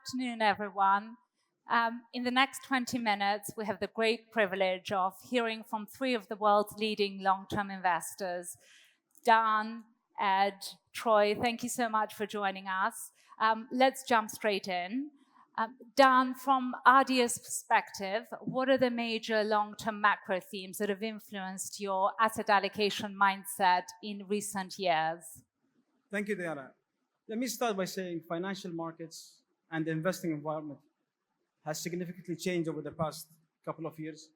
afternoon, everyone. In the next 20 minutes, we have the great privilege of hearing from three of the world's leading long-term investors. Dan, Ed, Troy, thank you so much for joining us. Let's jump straight in. Dan, from RD's perspective, what are the major long-term macro themes that have influenced your asset allocation mindset in recent years? Thank you, Diana. Let me start by saying financial markets and the investing environment has significantly changed over the past couple of years.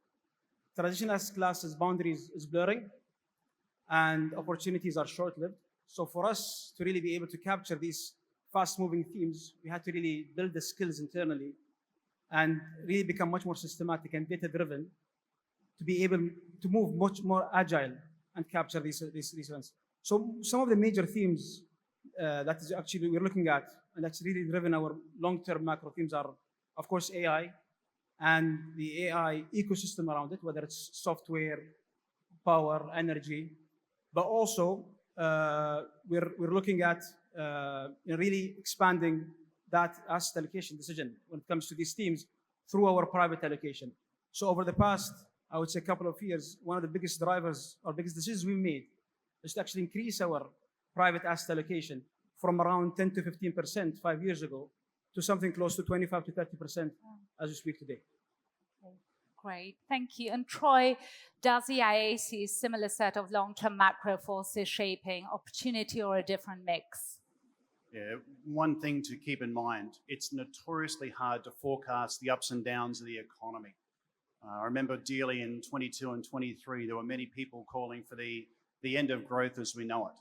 Traditional asset classes boundaries is blurring and opportunities are short-lived. So for us to really be able to capture these fast-moving themes, we had to really build the skills internally and really become much more systematic and data-driven to be able to move much more agile and capture these events. So some of the major themes that is actually we're looking at and that's really driven our long-term macro themes are, of course, AI and the AI ecosystem around it, whether it's software, power, energy, but also we're looking at really expanding that asset allocation decision when it comes to these themes through our private allocation. So over the past, I would say, couple of years, one of the biggest drivers or biggest decisions we made is to actually increase our private asset allocation from around 10 to 15% 5 years ago to something close to 25 to 30% as we speak today. Okay, great, thank you. And Troy, does the IA see a similar set of long-term macro forces shaping opportunity or a different mix? Yeah, one thing to keep in mind, it's notoriously hard to forecast the ups and downs of the economy. I remember dearly in 22 and 23, there were many people calling for the end of growth as we know it.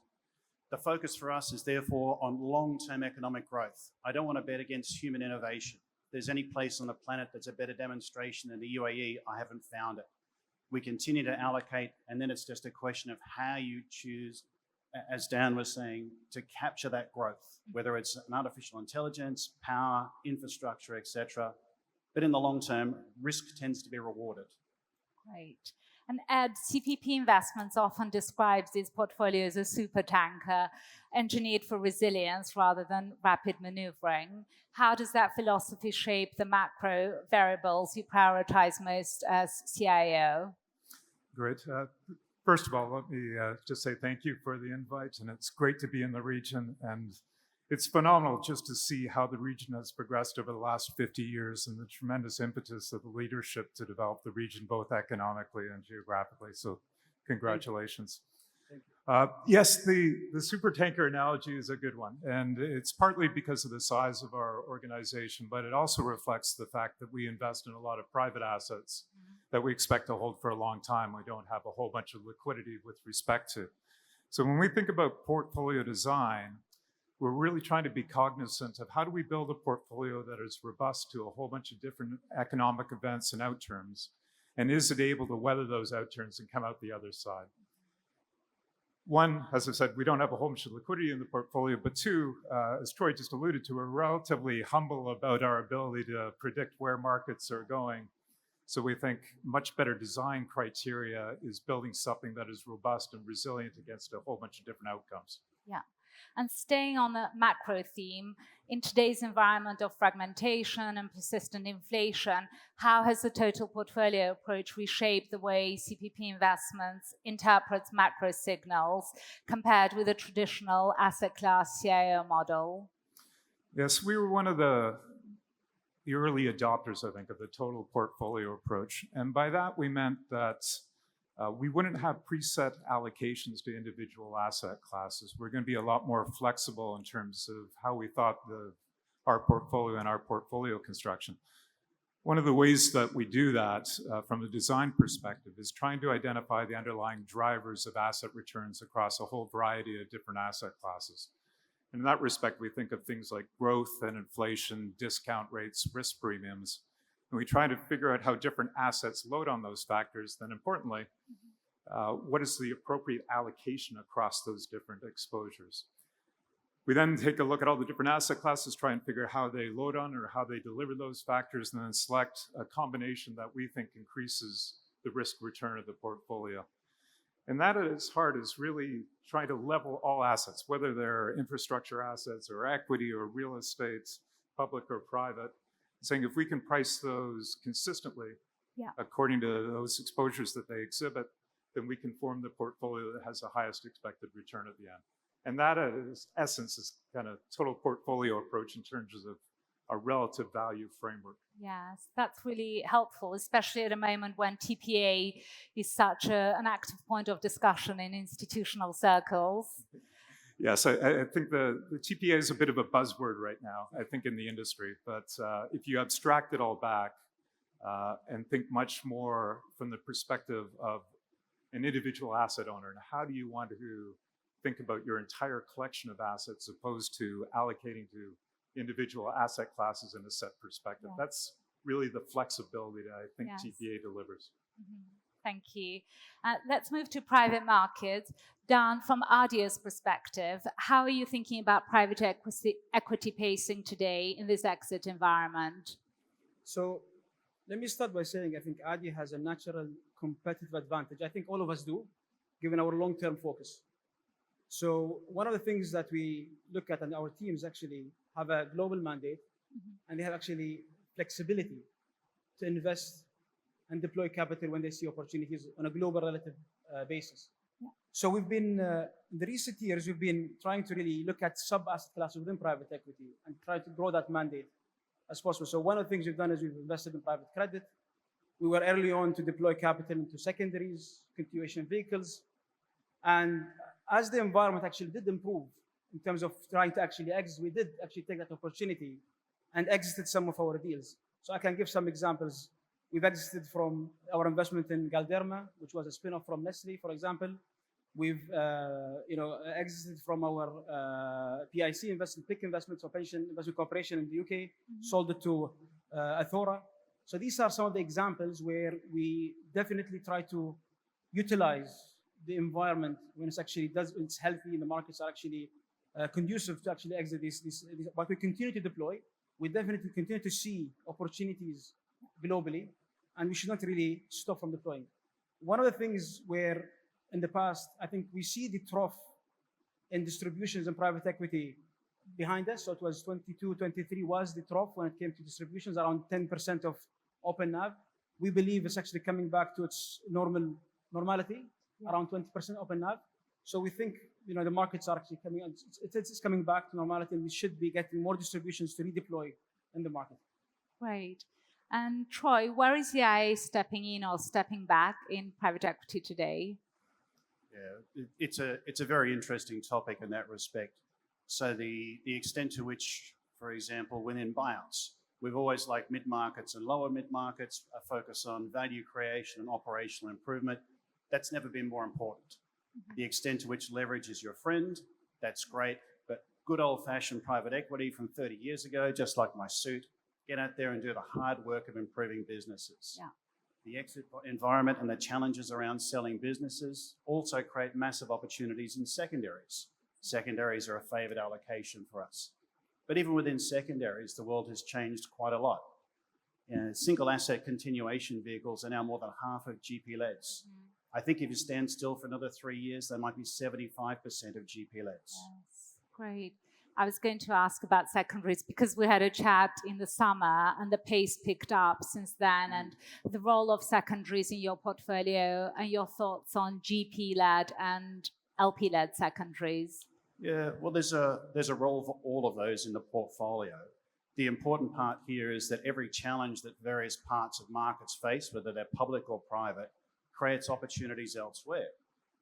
The focus for us is therefore on long-term economic growth. I don't want to bet against human innovation. If there's any place on the planet that's a better demonstration than the UAE, I haven't found it. We continue to allocate, and then it's just a question of how you choose, as Dan was saying, to capture that growth, whether it's an artificial intelligence, power, infrastructure, etc. But in the long term, risk tends to be rewarded. Great. And Ed, CPP Investments often describes these portfolios as super tanker, engineered for resilience rather than rapid maneuvering. How does that philosophy shape the macro variables you prioritize most as CIO? Great. First of all, let me just say thank you for the invite, and it's great to be in the region. And it's phenomenal just to see how the region has progressed over the last 50 years and the tremendous impetus of the leadership to develop the region both economically and geographically. So congratulations. Thank you. Yes, the supertanker analogy is a good one. And it's partly because of the size of our organization, but it also reflects the fact that we invest in a lot of private assets that we expect to hold for a long time. We don't have a whole bunch of liquidity with respect to. So when we think about portfolio design, we're really trying to be cognizant of how do we build a portfolio that is robust to a whole bunch of different economic events and outturns, and is it able to weather those outturns and come out the other side? One, as I said, we don't have a whole bunch of liquidity in the portfolio, but two, as Troy just alluded to, we're relatively humble about our ability to predict where markets are going. So we think much better design criteria is building something that is robust and resilient against a whole bunch of different outcomes. Yeah. And staying on the macro theme, in today's environment of fragmentation and persistent inflation, how has the total portfolio approach reshaped the way CPP Investments interprets macro signals compared with a traditional asset class CIO model? Yes, we were one of the early adopters, I think, of the total portfolio approach. And by that, we meant that we wouldn't have preset allocations to individual asset classes. We're going to be a lot more flexible in terms of how we thought our portfolio and our portfolio construction. One of the ways that we do that from a design perspective is trying to identify the underlying drivers of asset returns across a whole variety of different asset classes. And in that respect, we think of things like growth and inflation, discount rates, risk premiums. And we try to figure out how different assets load on those factors. Then importantly, what is the appropriate allocation across those different exposures? We then take a look at all the different asset classes, try and figure out how they load on or how they deliver those factors, and then select a combination that we think increases the risk return of the portfolio. And that at its heart is really trying to level all assets, whether they're infrastructure assets or equity or real estate, public or private, saying if we can price those consistently Yeah. according to those exposures that they exhibit, then we can form the portfolio that has the highest expected return at the end. And that, essence, is kind of total portfolio approach in terms of a relative value framework. Yes, that's really helpful, especially at a moment when TPA is such an active point of discussion in institutional circles. Yes, I think the TPA is a bit of a buzzword right now, I think, in the industry. But if you abstract it all back and think much more from the perspective of an individual asset owner, and how do you want to think about your entire collection of assets opposed to allocating to individual asset classes in a set perspective. Yeah. That's really the flexibility that I think Yes. TPA delivers. Mm-hmm. Thank you. Let's move to private markets. Dan, from Adia's perspective, how are you thinking about private equity pacing today in this exit environment? So let me start by saying I think Adia has a natural competitive advantage. I think all of us do, given our long-term focus. So one of the things that we look at, and our teams actually have a global mandate, and they have actually flexibility to invest and deploy capital when they see opportunities on a global relative basis. Yeah. So we've been, in the recent years, we've been trying to really look at sub-asset classes within private equity and try to grow that mandate as possible. So one of the things we've done is we've invested in private credit. We were early on to deploy capital into secondaries, continuation vehicles. And as the environment actually did improve in terms of trying to actually exit, we did actually take that opportunity and exited some of our deals. So I can give some examples. We've exited from our investment in Galderma, which was a spin-off from Nestle, for example. We've exited from our PIC investment, PIC investments, or Pension Investment Corporation in the UK, sold it to Athora. So these are some of the examples where we definitely try to utilize the environment when it's healthy and the markets are actually conducive to actually exit these. But we continue to deploy. We definitely continue to see opportunities globally, and we should not really stop from deploying. One of the things where in the past, I think we see the trough in distributions and private equity behind us. So it was 22, 23 was the trough when it came to distributions, around 10% of open NAV. We believe it's actually coming back to its normality, around 20% open NAV. So we think the markets are actually coming, it's coming back to normality, and we should be getting more distributions to redeploy in the market. Great. And Troy, where is the IA stepping in or stepping back in private equity today? Yeah, it's a very interesting topic in that respect. So the extent to which, for example, within buyouts, we've always liked mid-markets and lower mid-markets, a focus on value creation and operational improvement. That's never been more important. The extent to which leverage is your friend, that's great, but good old-fashioned private equity from 30 years ago, just like my suit, get out there and do the hard work of improving businesses. Yeah. The exit environment and the challenges around selling businesses also create massive opportunities in secondaries. Secondaries are a favored allocation for us. But even within secondaries, the world has changed quite a lot. Single asset continuation vehicles are now more than half of GP-leds. I think if you stand still for another 3 years, they might be 75% of GP-leds. Yes, great. I was going to ask about secondaries because we had a chat in the summer and the pace picked up since then, and the role of secondaries in your portfolio and your thoughts on GP-led and LP-led secondaries. Yeah, well, there's a role for all of those in the portfolio. The important part here is that every challenge that various parts of markets face, whether they're public or private, creates opportunities elsewhere.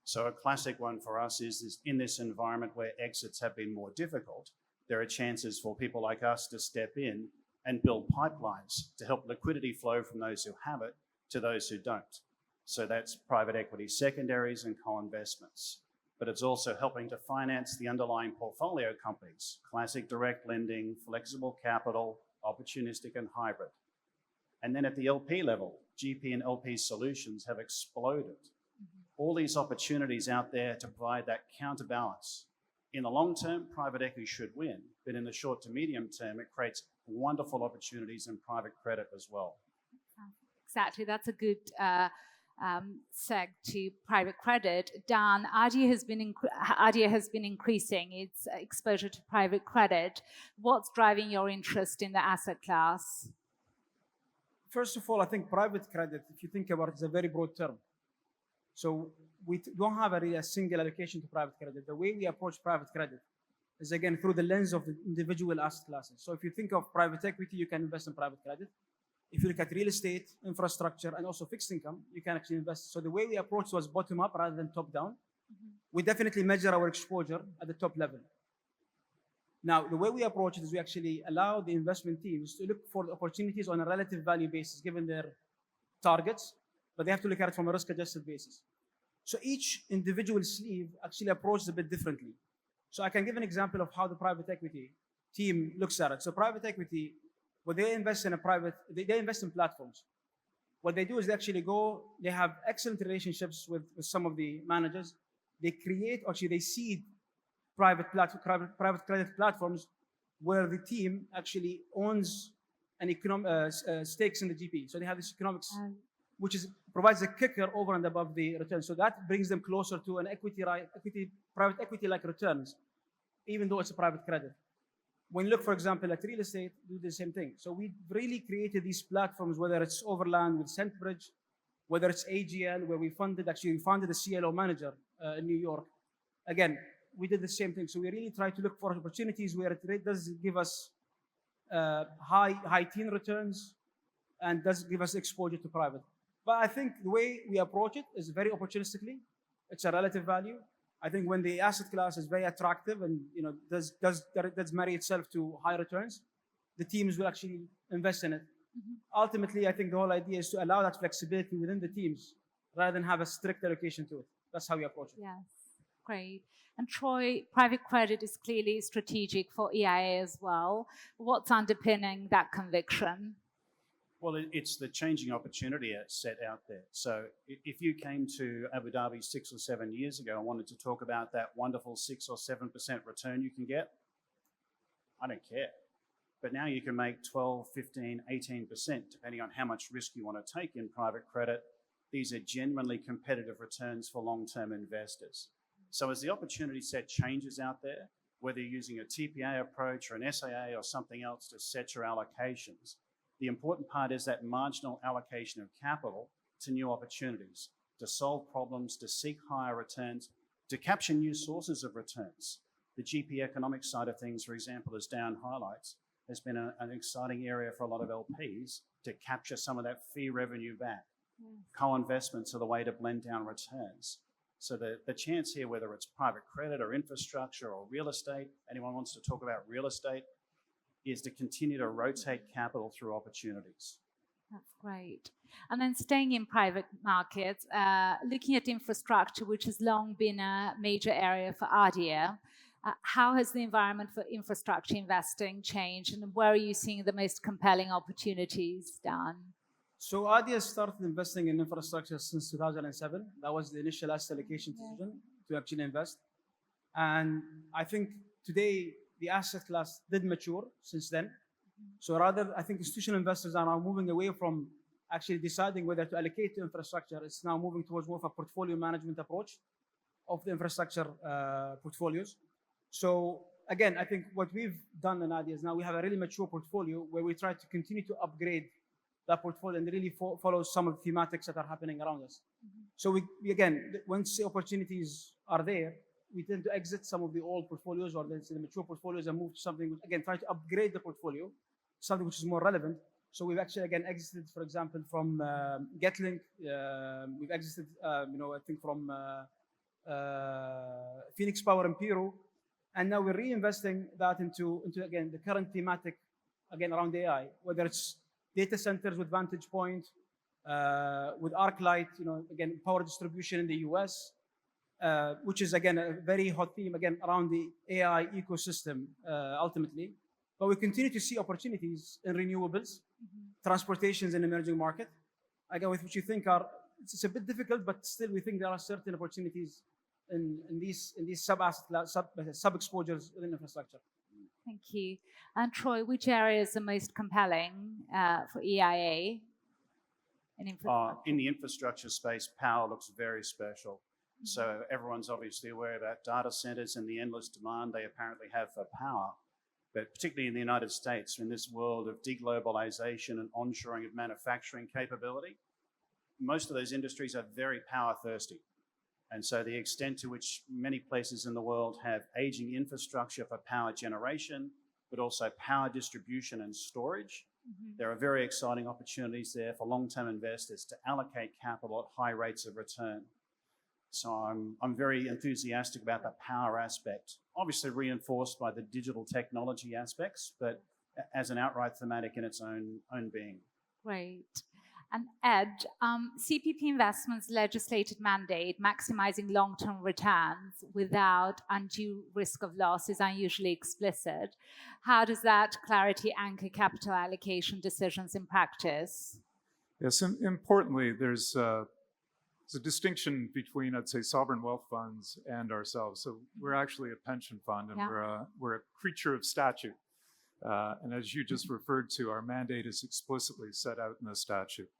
So a classic one for us is in this environment where exits have been more difficult, there are chances for people like us to step in and build pipelines to help liquidity flow from those who have it to those who don't. So that's private equity secondaries and co-investments. But it's also helping to finance the underlying portfolio companies, classic direct lending, flexible capital, opportunistic and hybrid. And then at the LP level, GP and LP solutions have exploded. All these opportunities out there to provide that counterbalance. In the long term, private equity should win, but in the short to medium term, it creates wonderful opportunities in private credit as well. Exactly, that's a good seg to private credit. Dan, ADIA has been increasing its exposure to private credit. What's driving your interest in the asset class? First of all, I think private credit, if you think about it, is a very broad term. So we don't have a single allocation to private credit. The way we approach private credit is, again, through the lens of the individual asset classes. So if you think of private equity, you can invest in private credit. If you look at real estate, infrastructure, and also fixed income, you can actually invest. So the way we approach was bottom up rather than top down. We definitely measure our exposure at the top level. Now, the way we approach it is we actually allow the investment teams to look for opportunities on a relative value basis given their targets, but they have to look at it from a risk-adjusted basis. So each individual sleeve actually approaches a bit differently. So I can give an example of how the private equity team looks at it. So private equity, when they invest in they invest in platforms. What they do is they actually they have excellent relationships with some of the managers. They create, actually they seed private credit platforms where the team actually owns an stakes in the GP. So they have this economics, which provides a kicker over and above the return. So that brings them closer to an private equity-like returns, even though it's a private credit. When you look, for example, at real estate, do the same thing. So we really created these platforms, whether it's Overland with Centbridge, whether it's AGL, where we founded a CLO manager in New York. Again, we did the same thing. So we really try to look for opportunities where it does give us high teen returns and does give us exposure to private. But I think the way we approach it is very opportunistically. It's a relative value. I think when the asset class is very attractive and does marry itself to high returns, the teams will actually invest in it. Ultimately, I think the whole idea is to allow that flexibility within the teams rather than have a strict allocation to it. That's how we approach it. Yes, great. And Troy, private credit is clearly strategic for EIA as well. What's underpinning that conviction? Well, it's the changing opportunity set out there. So if you came to Abu Dhabi 6 or 7 years ago and wanted to talk about that wonderful 6 or 7% return you can get, I don't care. But now you can make 12, 15, 18%, depending on how much risk you want to take in private credit. These are genuinely competitive returns for long-term investors. So as the opportunity set changes out there, whether you're using a TPA approach or an SAA or something else to set your allocations, the important part is that marginal allocation of capital to new opportunities, to solve problems, to seek higher returns, to capture new sources of returns. The GP economic side of things, for example, as Dan highlights, has been an exciting area for a lot of LPs to capture some of that fee revenue back. Co-investments are the way to blend down returns. So the chance here, whether it's private credit or infrastructure or real estate, anyone wants to talk about real estate, is to continue to rotate capital through opportunities. That's great. And then staying in private markets, looking at infrastructure, which has long been a major area for ADIA, how has the environment for infrastructure investing changed, and where are you seeing the most compelling opportunities, Dan? So ADIA started investing in infrastructure since 2007. That was the initial asset allocation decision to actually invest. And I think today the asset class did mature since then. So rather, I think institutional investors are now moving away from actually deciding whether to allocate to infrastructure. It's now moving towards more of a portfolio management approach of the infrastructure portfolios. So again, I think what we've done in ADIA is now we have a really mature portfolio where we try to continue to upgrade that portfolio and really follow some of the thematics that are happening around us. So we again, once the opportunities are there, we tend to exit some of the old portfolios or the mature portfolios and move to something which, again, try to upgrade the portfolio, something which is more relevant. So we've actually, again, exited, for example, from Getlink. We've exited, I think from Phoenix Power and Peru. And now we're reinvesting that into again, the current thematic, again, around AI, whether it's data centers with Vantage Point, with ArcLight, again, power distribution in the US, which is, again, a very hot theme, again, around the AI ecosystem, ultimately. But we continue to see opportunities in renewables, transportations in emerging market, again, with which you think it's a bit difficult, but still we think there are certain opportunities in these sub-exposures within infrastructure. Thank you. And Troy, which areas are most compelling for EIA? in infrastructure? In the infrastructure space, power looks very special. So everyone's obviously aware about data centers and the endless demand they apparently have for power. But particularly in the United States, in this world of deglobalization and onshoring of manufacturing capability, most of those industries are very power thirsty. And so the extent to which many places in the world have aging infrastructure for power generation, but also power distribution and storage, there are very exciting opportunities there for long-term investors to allocate capital at high rates of return. So I'm very enthusiastic about that power aspect, obviously reinforced by the digital technology aspects, but as an outright thematic in its own being. Great. And Ed, CPP Investments' legislated mandate, maximizing long-term returns without undue risk of loss, is unusually explicit. How does that clarity anchor capital allocation decisions in practice? Yes, importantly, there's a distinction between, I'd say, sovereign wealth funds and ourselves. So we're actually a pension fund, and we're a creature of statute. And as you just referred to, our mandate is explicitly set out in the statute.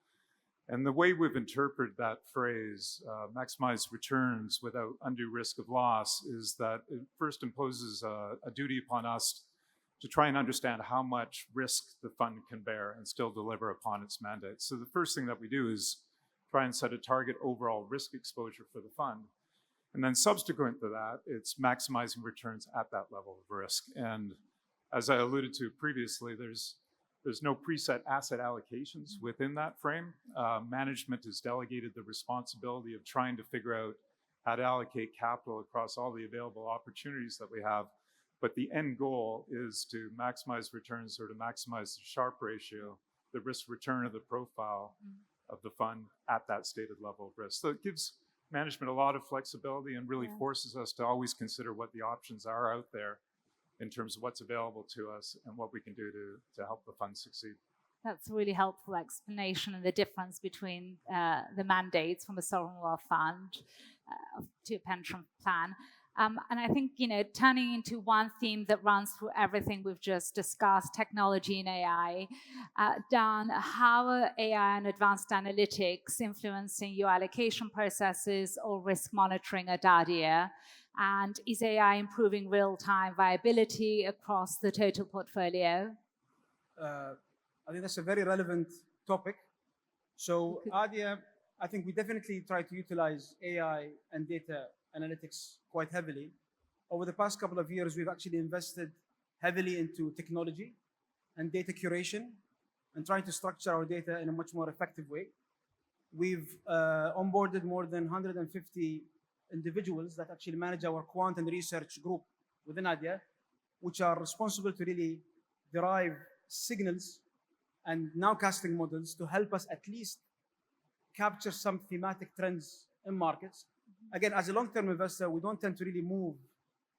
And the way we've interpreted that phrase, maximize returns without undue risk of loss, is that it first imposes a duty upon us to try and understand how much risk the fund can bear and still deliver upon its mandate. So the first thing that we do is try and set a target overall risk exposure for the fund. And then subsequent to that, it's maximizing returns at that level of risk. And as I alluded to previously, there's no preset asset allocations within that frame. Management has delegated the responsibility of trying to figure out how to allocate capital across all the available opportunities that we have. But the end goal is to maximize returns, or to maximize the Sharpe ratio, the risk return of the profile of the fund at that stated level of risk. So it gives management a lot of flexibility and really forces us to always consider what the options are out there in terms of what's available to us and what we can do to help the fund succeed. That's a really helpful explanation of the difference between the mandates from a sovereign wealth fund to a pension plan. And I think, turning into one theme that runs through everything we've just discussed, technology and AI. Dan, how are AI and advanced analytics influencing your allocation processes or risk monitoring at ADIA? And is AI improving real-time viability across the total portfolio? I think that's a very relevant topic. So ADIA, I think we definitely try to utilize AI and data analytics quite heavily. Over the past couple of years, we've actually invested heavily into technology and data curation and trying to structure our data in a much more effective way. We've onboarded more than 150 individuals that actually manage our quant and research group within ADIA, which are responsible to really derive signals and nowcasting models to help us at least capture some thematic trends in markets. Again, as a long-term investor, we don't tend to really move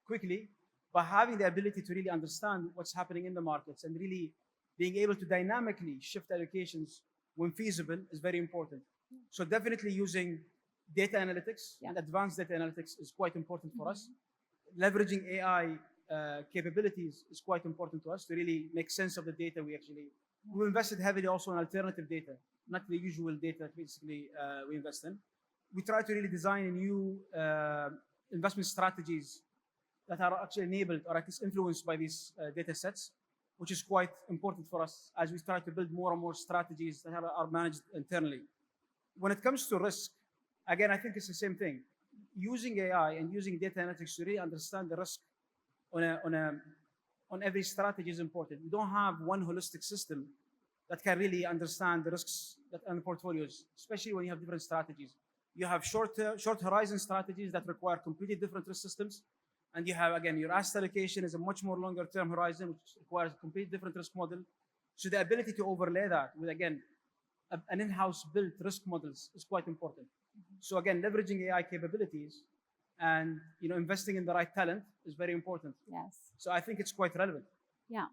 quickly, but having the ability to really understand what's happening in the markets and really being able to dynamically shift allocations when feasible is very important. So definitely using data analytics and advanced data analytics is quite important for us. Leveraging AI capabilities is quite important to us to really make sense of the data we invested heavily also in alternative data, not the usual data that basically we invest in. We try to really design new investment strategies that are actually enabled or at least influenced by these data sets, which is quite important for us as we try to build more and more strategies that are managed internally. When it comes to risk, again, I think it's the same thing. Using AI and using data analytics to really understand the risk on every strategy is important. We don't have one holistic system that can really understand the risks that in portfolios, especially when you have different strategies. You have short horizon strategies that require completely different risk systems. And you have, again, your asset allocation is a much more longer term horizon, which requires a completely different risk model. So the ability to overlay that with, again, an in-house built risk models is quite important. So again, leveraging AI capabilities and investing in the right talent is very important. Yes. So I think it's quite relevant. Yeah.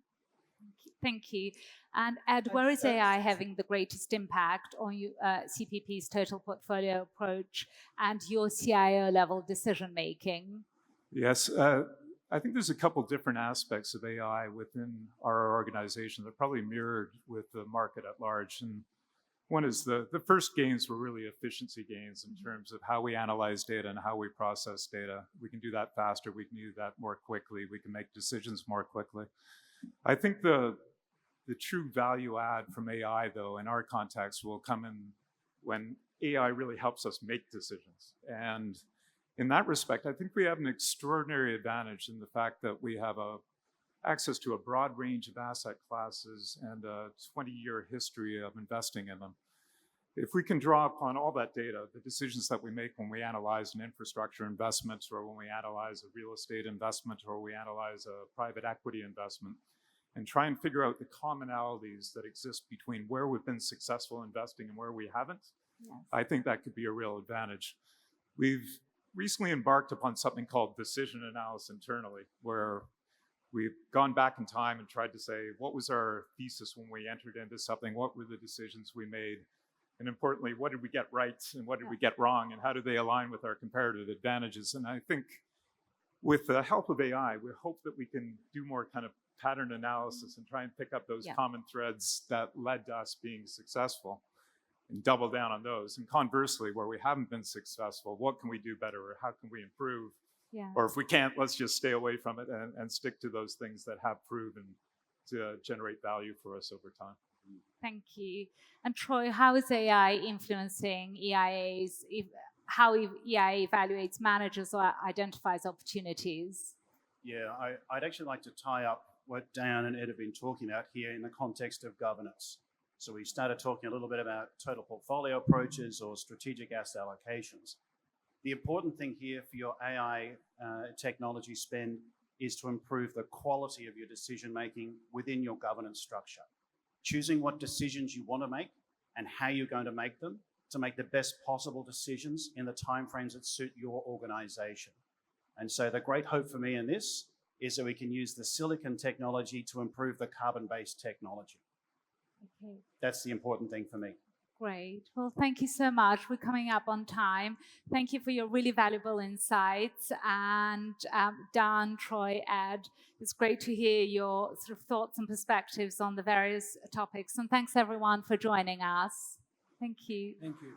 Thank you. And Ed, where is AI having the greatest impact on CPP's total portfolio approach and your CIO level decision making? Yes, I think there's a couple different aspects of AI within our organization that are probably mirrored with the market at large. And One is the first gains were really efficiency gains in terms of how we analyze data and how we process data. We can do that faster. We can do that more quickly. We can make decisions more quickly. I think the true value add from AI, though, in our context, will come in when AI really helps us make decisions. And in that respect, I think we have an extraordinary advantage in the fact that we have access to a broad range of asset classes and a 20-year history of investing in them. If we can draw upon all that data, the decisions that we make when we analyze an infrastructure investment, or when we analyze a real estate investment, or we analyze a private equity investment, and try and figure out the commonalities that exist between where we've been successful investing and where we haven't, yes, I think that could be a real advantage. We've recently embarked upon something called decision analysis internally, where we've gone back in time and tried to say, what was our thesis when we entered into something? What were the decisions we made? And importantly, what did we get right and what did we get wrong? And how do they align with our comparative advantages? And I think with the help of AI, we hope that we can do more kind of pattern analysis and try and pick up those common threads that led to us being successful and double down on those. And conversely, where we haven't been successful, what can we do better, or how can we improve? Yeah. Or if we can't, let's just stay away from it and stick to those things that have proven to generate value for us over time. Thank you. And Troy, how is AI influencing EIAs? How EIA evaluates managers or identifies opportunities? Yeah, I'd actually like to tie up what Dan and Ed have been talking about here in the context of governance. So we started talking a little bit about total portfolio approaches or strategic asset allocations. The important thing here for your AI technology spend is to improve the quality of your decision-making within your governance structure. Choosing what decisions you want to make and how you're going to make them to make the best possible decisions in the timeframes that suit your organization. And so the great hope for me in this is that we can use the silicon technology to improve the carbon-based technology. Okay. That's the important thing for me. Great. Well, thank you so much. We're coming up on time. Thank you for your really valuable insights. And Dan, Troy, Ed, it's great to hear your sort of thoughts and perspectives on the various topics. And thanks, everyone, for joining us. Thank you. Thank you.